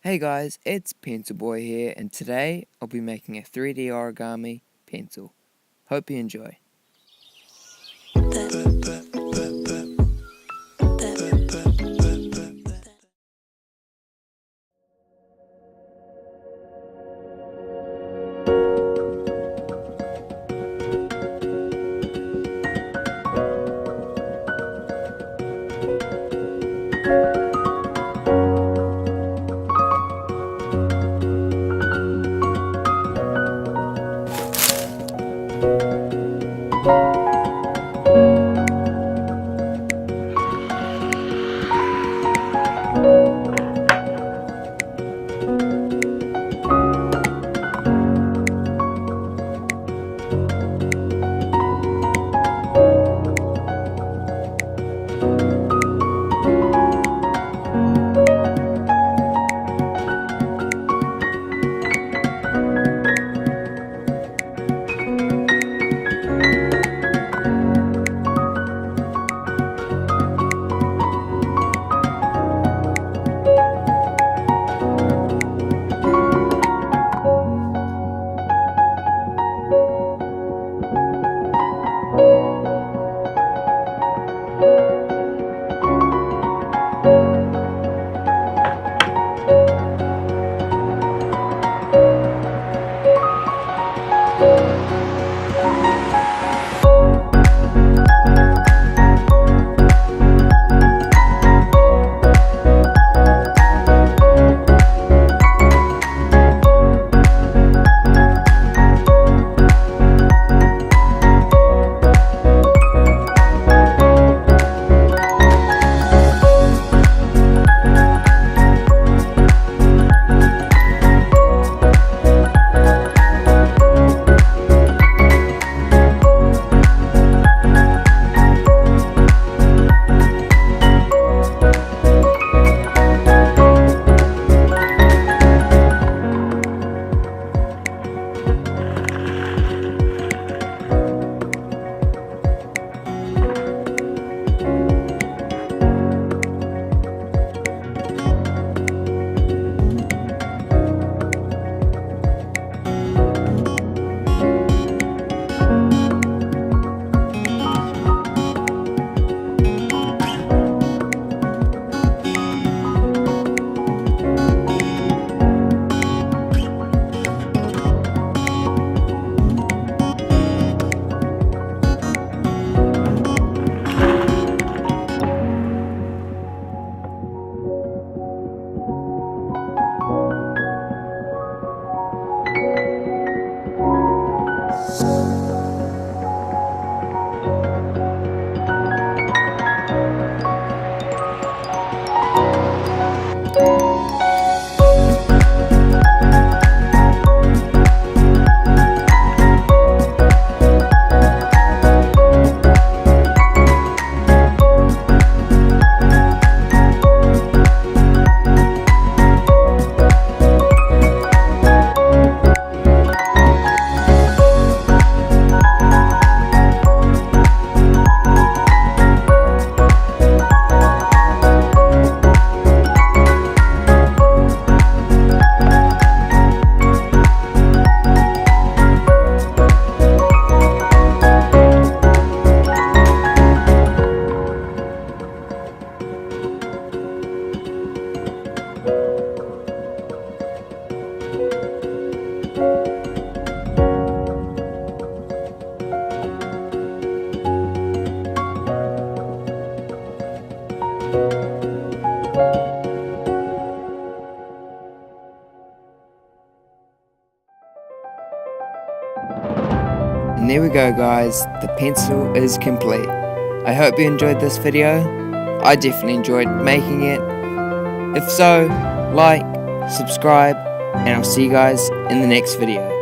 Hey guys, it's Pencil Boy here, and today I'll be making a 3D origami pencil. Hope you enjoy. And there we go guys, the pencil is complete. I hope you enjoyed this video. I definitely enjoyed making it. If so, like, subscribe, and I'll see you guys in the next video.